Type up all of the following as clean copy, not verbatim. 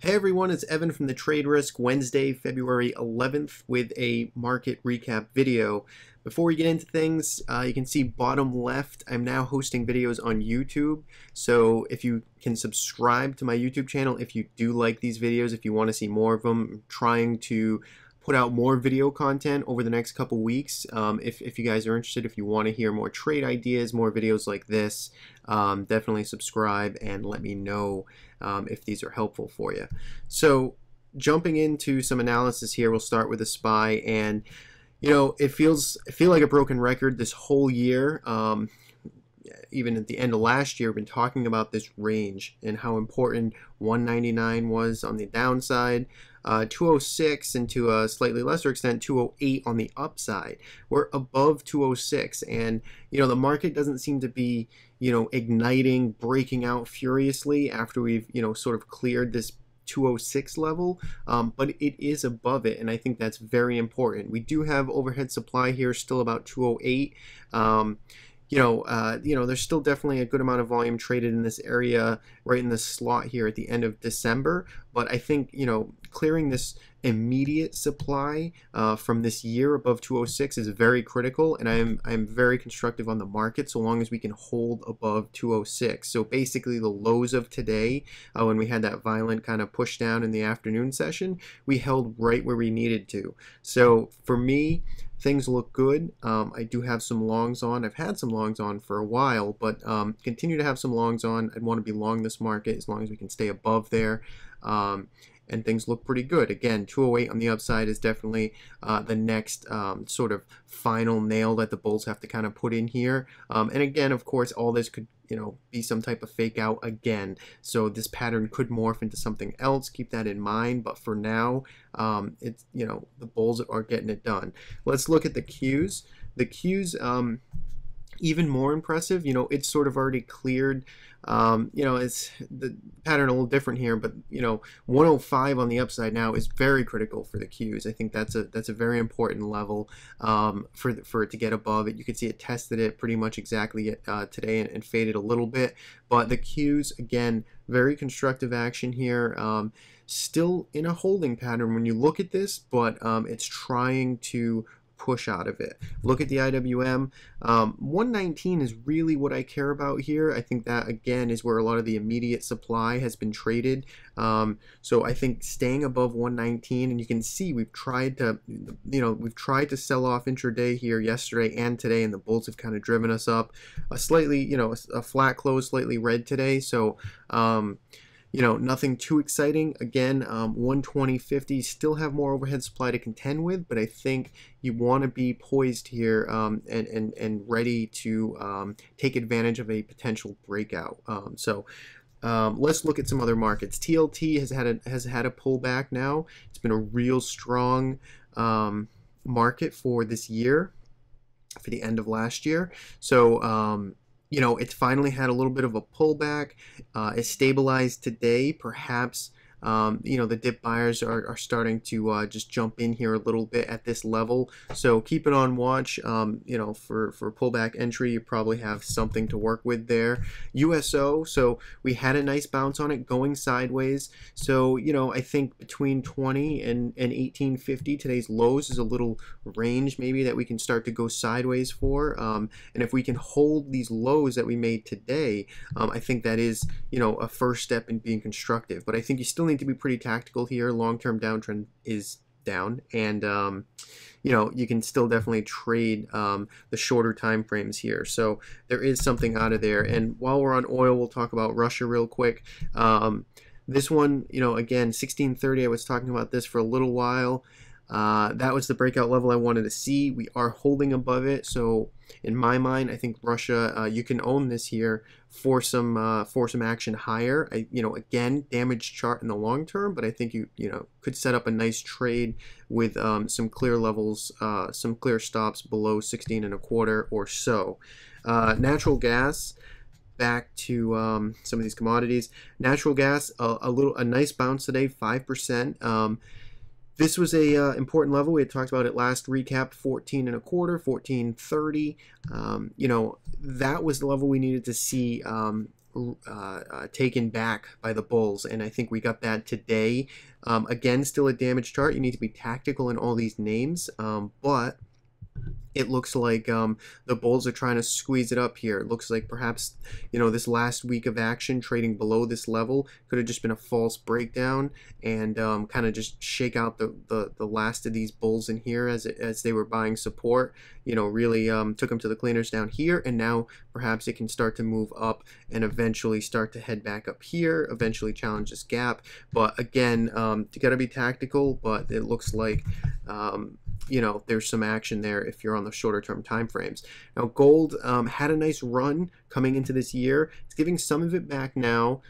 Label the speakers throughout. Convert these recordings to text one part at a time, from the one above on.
Speaker 1: Hey everyone, it's Evan from the Trade Risk Wednesday, February 11th with a market recap video. Before we get into things, you can see bottom left, I'm now hosting videos on YouTube. So if you can subscribe to my YouTube channel, if you do like these videos, if you want to see more of them, I'm trying to put out more video content over the next couple weeks. If you guys are interested, if you want to hear more trade ideas, more videos like this, definitely subscribe and let me know if these are helpful for you. So jumping into some analysis here, we'll start with a SPY, and you know, it feels like a broken record this whole year. Even at the end of last year, we've been talking about this range and how important 199 was on the downside, 206, and to a slightly lesser extent 208 on the upside. We're above 206, and you know, the market doesn't seem to be, you know, igniting, breaking out furiously after we've, you know, sort of cleared this 206 level, but it is above it, and I think that's very important. We do have overhead supply here still about 208. You know, there's still definitely a good amount of volume traded in this area, right in the slot here at the end of December. But I think, you know, clearing this immediate supply from this year above 206 is very critical, and I'm very constructive on the market so long as we can hold above 206. So basically, the lows of today, when we had that violent kind of push down in the afternoon session, we held right where we needed to. So for me, things look good. I do have some longs on. I've had some longs on for a while, but continue to have some longs on. I'd want to be long this market as long as we can stay above there. And things look pretty good. Again, 208 on the upside is definitely the next sort of final nail that the bulls have to kind of put in here. And again, of course, all this could, you know, be some type of fake out again. So this pattern could morph into something else. Keep that in mind. But for now, it's, you know, the bulls are getting it done. Let's look at the Qs. The Qs, even more impressive. You know, it's sort of already cleared. You know, it's the pattern a little different here, but you know, 105 on the upside now is very critical for the Qs. I think that's a very important level for it to get above it. You can see it tested it pretty much exactly today and faded a little bit, but the Qs, again, very constructive action here. Still in a holding pattern when you look at this, but it's trying to push out of it. Look at the IWM. 119 is really what I care about here. I think that again is where a lot of the immediate supply has been traded. So I think staying above 119, and you can see we've tried to, you know, we've tried to sell off intraday here yesterday and today, and the bulls have kind of driven us up. A slightly, you know, a flat close, slightly red today. So you know, nothing too exciting. Again, 120.50 still have more overhead supply to contend with, but I think you want to be poised here and ready to take advantage of a potential breakout. Let's look at some other markets. TLT has had a pullback now. It's been a real strong market for this year, for the end of last year. So you know, it's finally had a little bit of a pullback. It stabilized today. Perhaps, you know, the dip buyers are starting to just jump in here a little bit at this level. So keep it on watch. You know, for pullback entry, you probably have something to work with there. USO, so we had a nice bounce on it going sideways. So, you know, I think between 20 and 1850, today's lows is a little range maybe that we can start to go sideways for. And if we can hold these lows that we made today, I think that is, you know, a first step in being constructive. But I think you still need to be pretty tactical here. Long-term downtrend is down, and you know, you can still definitely trade the shorter time frames here. So there is something out of there. And while we're on oil, we'll talk about Russia real quick. This one, you know, again, 1630, I was talking about this for a little while. That was the breakout level I wanted to see. We are holding above it, so in my mind, I think Russia, you can own this here for some action higher. You know, again, damaged chart in the long term, but I think you know, could set up a nice trade with some clear levels, some clear stops below 16 and a quarter or so. Natural gas. Back to some of these commodities. Natural gas, a nice bounce today, 5%. This was a important level. We had talked about it last recap, 14 and a quarter, 14.30. You know, that was the level we needed to see taken back by the bulls, and I think we got that today. Again, still a damage chart. You need to be tactical in all these names, but it looks like the bulls are trying to squeeze it up here. It looks like perhaps, this last week of action trading below this level could have just been a false breakdown and kind of just shake out the last of these bulls in here as they were buying support. Really took them to the cleaners down here, and now perhaps it can start to move up and eventually start to head back up here, eventually challenge this gap. But again, you got to be tactical, but it looks like there's some action there if you're on the shorter term time frames. Now gold had a nice run coming into this year. It's giving some of it back now,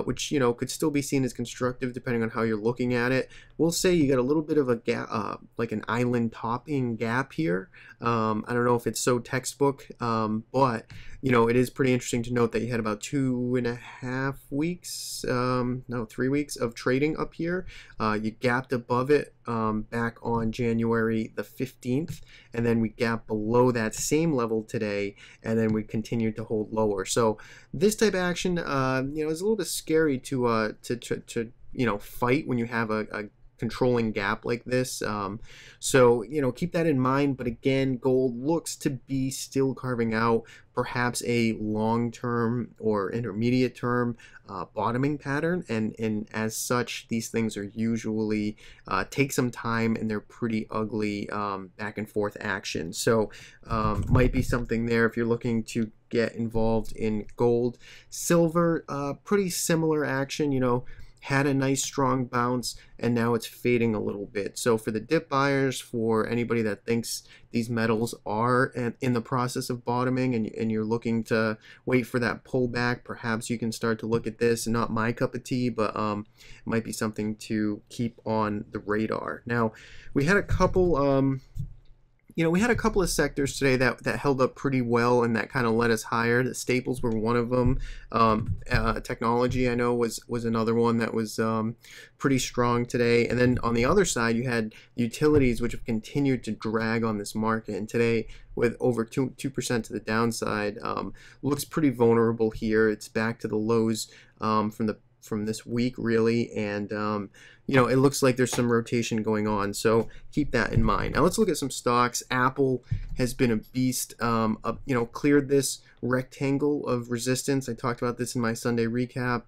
Speaker 1: which could still be seen as constructive depending on how you're looking at it. We'll say you got a little bit of a gap, like an island topping gap here. I don't know if it's so textbook, but it is pretty interesting to note that you had about 2.5 weeks, no, 3 weeks of trading up here. You gapped above it back on January the 15th, and then we gapped below that same level today, and then we continued to hold lower. So this type of action, is a little bit scary to fight when you have a controlling gap like this. So keep that in mind. But again, gold looks to be still carving out perhaps a long-term or intermediate term bottoming pattern, and as such these things are usually take some time, and they're pretty ugly back and forth action. So might be something there if you're looking to get involved in gold. Silver, pretty similar action, had a nice strong bounce, and now it's fading a little bit. So for the dip buyers, for anybody that thinks these metals are in the process of bottoming, and you're looking to wait for that pullback, perhaps you can start to look at this. Not my cup of tea, but it might be something to keep on the radar. Now, we had a couple we had a couple of sectors today that held up pretty well and that kind of led us higher. The staples were one of them. Technology, I know, was another one that was pretty strong today. And then on the other side, you had utilities, which have continued to drag on this market. And today, with over 2% to the downside, looks pretty vulnerable here. It's back to the lows from this week, really, and it looks like there's some rotation going on, so keep that in mind. Now let's look at some stocks. Apple has been a beast. Cleared this rectangle of resistance. I talked about this in my Sunday recap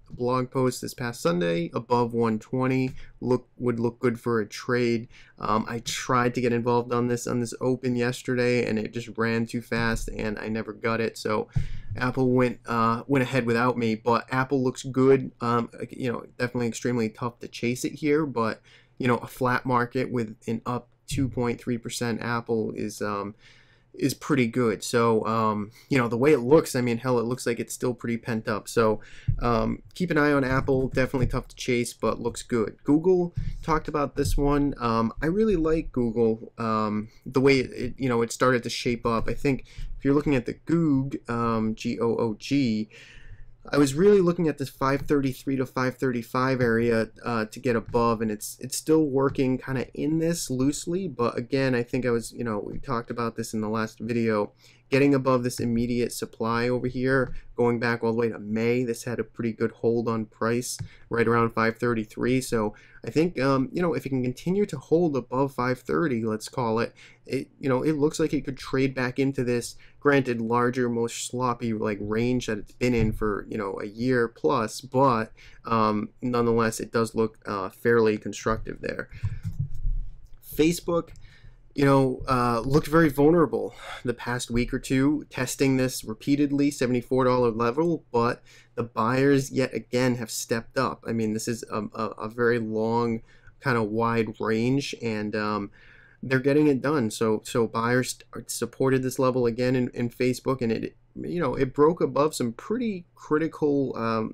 Speaker 1: blog post this past Sunday. Above 120 would look good for a trade. I tried to get involved on this open yesterday, and it just ran too fast, and I never got it. So Apple went ahead without me, but Apple looks good. Definitely extremely tough to chase it here, but a flat market with an up 2.3% Apple is pretty good. So the way it looks, I mean, hell, it looks like it's still pretty pent up. So keep an eye on Apple. Definitely tough to chase, but looks good. Google, talked about this one. I really like Google, the way it started to shape up. I think if you're looking at the GOOG, G-O-O-G, I was really looking at this 533 to 535 area to get above, and it's still working kind of in this loosely. But again, I think we talked about this in the last video, getting above this immediate supply over here, going back all the way to May. This had a pretty good hold on price right around 533. So I think if it can continue to hold above 530, let's call it, it looks like it could trade back into this, granted larger, most sloppy range that it's been in for a year plus, but nonetheless it does look fairly constructive there. Facebook, looked very vulnerable the past week or two, testing this repeatedly, $74 level, but the buyers yet again have stepped up. I mean, this is a very long, kind of wide range, and they're getting it done. So buyers supported this level again in Facebook, and it broke above some pretty critical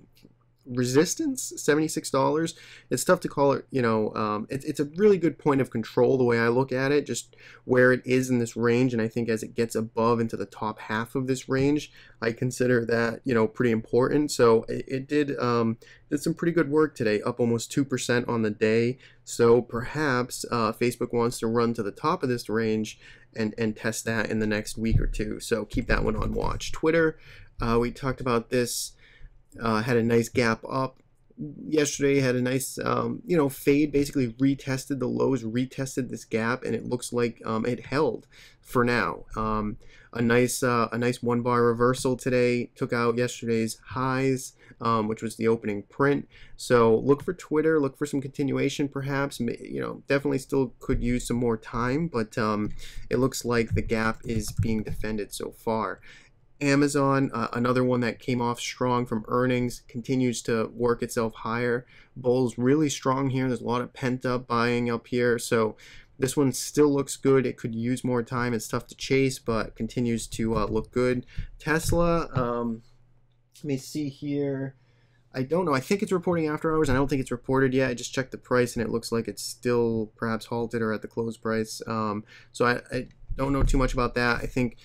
Speaker 1: resistance, $76. It's tough to call it, it's a really good point of control the way I look at it, just where it is in this range. And I think as it gets above into the top half of this range, I consider that pretty important. So it did some pretty good work today, up almost 2% on the day. So perhaps Facebook wants to run to the top of this range and test that in the next week or two. So keep that one on watch. Twitter, We talked about this, had a nice gap up. Yesterday had a nice, fade, basically retested the lows, retested this gap, and it looks like it held for now. A nice one bar reversal today, took out yesterday's highs, which was the opening print. So look for Twitter, look for some continuation perhaps. Definitely still could use some more time, but it looks like the gap is being defended so far. Amazon, another one that came off strong from earnings, continues to work itself higher. Bulls really strong here. There's a lot of pent-up buying up here, so this one still looks good. It could use more time. It's tough to chase, but continues to look good. Tesla, let me see here. I don't know. I think it's reporting after hours. I don't think it's reported yet. I just checked the price, and it looks like it's still perhaps halted or at the close price. So I don't know too much about that. I think,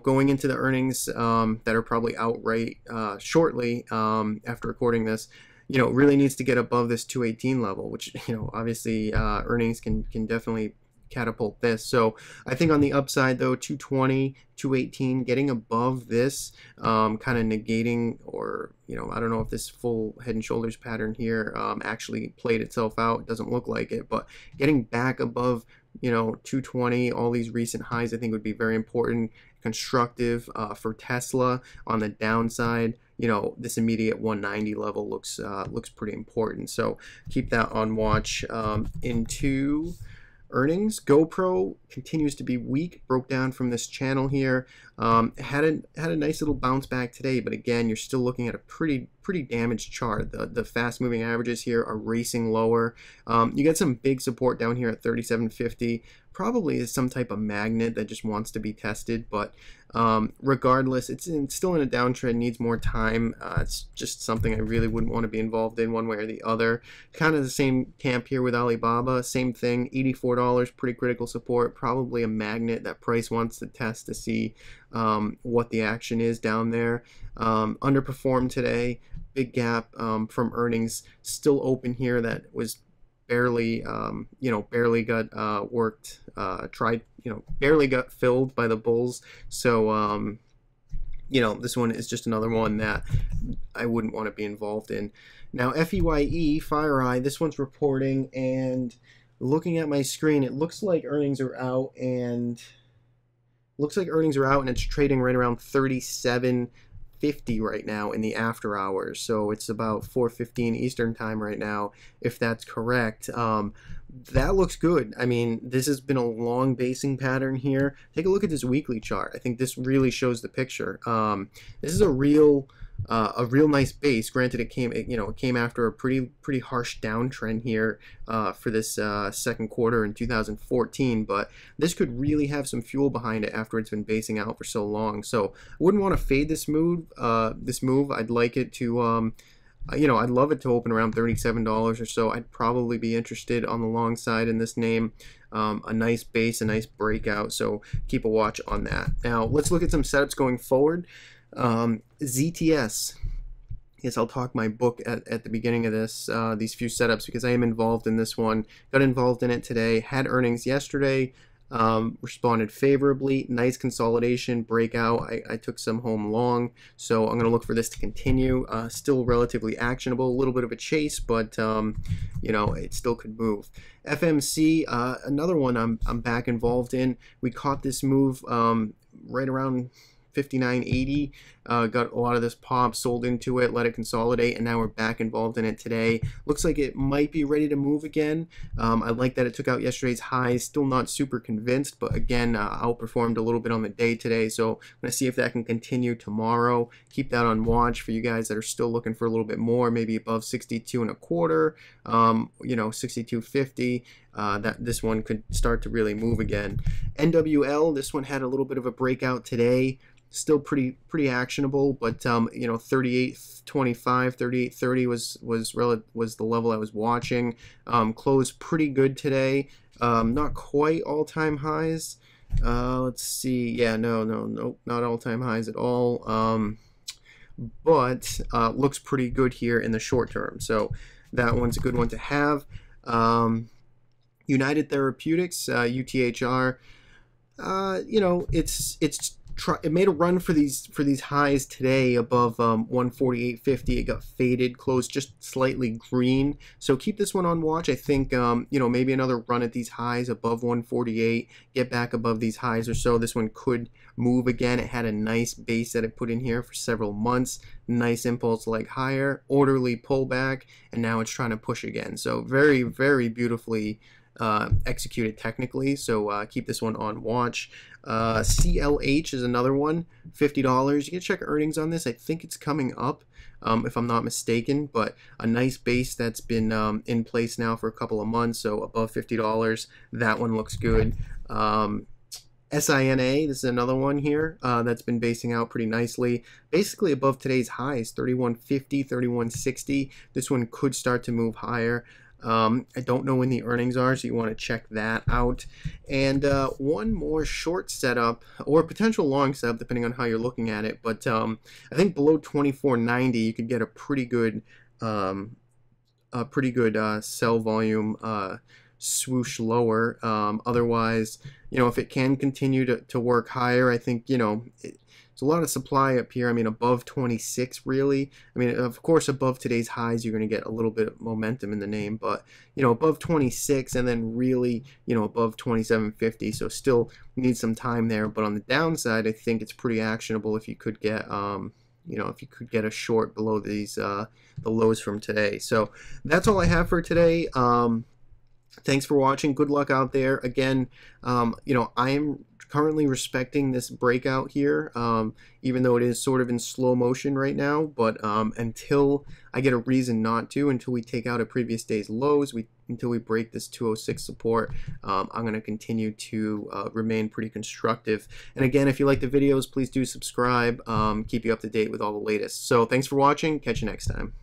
Speaker 1: going into the earnings that are probably out right shortly after recording this, really needs to get above this 218 level, which, obviously earnings can definitely catapult this. So I think on the upside though, 220, 218, getting above this, kind of negating, or I don't know if this full head and shoulders pattern here actually played itself out. It doesn't look like it, but getting back above 220, all these recent highs, I think would be very important, constructive for Tesla. On the downside, this immediate 190 level looks pretty important, so keep that on watch. Into earnings, GoPro continues to be weak, broke down from this channel here. Had a nice little bounce back today, but again, you're still looking at a pretty damaged chart. The fast moving averages here are racing lower. You get some big support down here at 3750. Probably is some type of magnet that just wants to be tested, but regardless, it's still in a downtrend, needs more time. It's just something I really wouldn't want to be involved in one way or the other. Kind of the same camp here with Alibaba, same thing, $84, pretty critical support, probably a magnet that price wants to test to see what the action is down there. Underperformed today, big gap from earnings, still open here. That was barely barely got worked, barely got filled by the bulls. So this one is just another one that I wouldn't want to be involved in. Now FEYE, FireEye, this one's reporting, and looking at my screen, it looks like earnings are out, and it's trading right around 37.50 right now in the after hours. So it's about 4:15 Eastern time right now, if that's correct. That looks good. I mean, this has been a long basing pattern here. Take a look at this weekly chart. I think this really shows the picture. This is a real nice base. Granted, it came after a pretty harsh downtrend here for this second quarter in 2014, but this could really have some fuel behind it after it's been basing out for so long. So I wouldn't want to fade this move. I'd like it to I'd love it to open around $37 or so. I'd probably be interested on the long side in this name. A nice base, a nice breakout, so keep a watch on that. Now let's look at some setups going forward. ZTS. Yes, I'll talk my book at the beginning of this, these few setups, because I am involved in this one. Got involved in it today, had earnings yesterday, responded favorably, nice consolidation, breakout. I took some home long, so I'm going to look for this to continue. Still relatively actionable, a little bit of a chase, but it still could move. FMC, another one I'm back involved in. We caught this move right around 59.80, got a lot of this pop, sold into it, let it consolidate, and now we're back involved in it today. Looks like it might be ready to move again. I like that it took out yesterday's highs. Still not super convinced, but again, outperformed a little bit on the day today, so I'm going to see if that can continue tomorrow. Keep that on watch for you guys that are still looking for a little bit more, maybe above 62.25, 62.50. That this one could start to really move again. NWL, this one had a little bit of a breakout today. Still pretty actionable, but 38.25, 38.30 was the level I was watching. Closed pretty good today. Not quite all-time highs. Let's see. Yeah, no, not all-time highs at all. But looks pretty good here in the short term. So that one's a good one to have. United Therapeutics, UTHR. It's it made a run for these highs today above 148.50. It got faded, closed just slightly green. So keep this one on watch. I think you know, maybe another run at these highs above 148, get back above these highs or so. This one could move again. It had a nice base that it put in here for several months. Nice impulse leg higher, orderly pullback, and now it's trying to push again. So very, very beautifully executed technically. So keep this one on watch. CLH is another one, $50. You can check earnings on this. I think it's coming up, if I'm not mistaken, but a nice base that's been in place now for a couple of months, so above $50. That one looks good. SINA, this is another one here that's been basing out pretty nicely, basically above today's highs, 31.50, 31.60. This one could start to move higher. I don't know when the earnings are, so you want to check that out. And one more short setup, or potential long setup, depending on how you're looking at it. But I think below 24.90, you could get a pretty good sell volume swoosh lower. Otherwise, you know, if it can continue to work higher, I think, you know, there's a lot of supply up here. I mean, above 26, really. I mean, of course, above today's highs, you're going to get a little bit of momentum in the name, but, you know, above 26 and then really, you know, above 27.50. So still need some time there. But on the downside, I think it's pretty actionable if you could get, you know, if you could get a short below these, the lows from today. So that's all I have for today. Thanks for watching. Good luck out there. Again, you know, I am currently respecting this breakout here, even though it is sort of in slow motion right now. But until I get a reason not to, until we take out a previous day's lows, until we break this 206 support, I'm going to continue to remain pretty constructive. And again, if you like the videos, please do subscribe. Keep you up to date with all the latest. So thanks for watching. Catch you next time.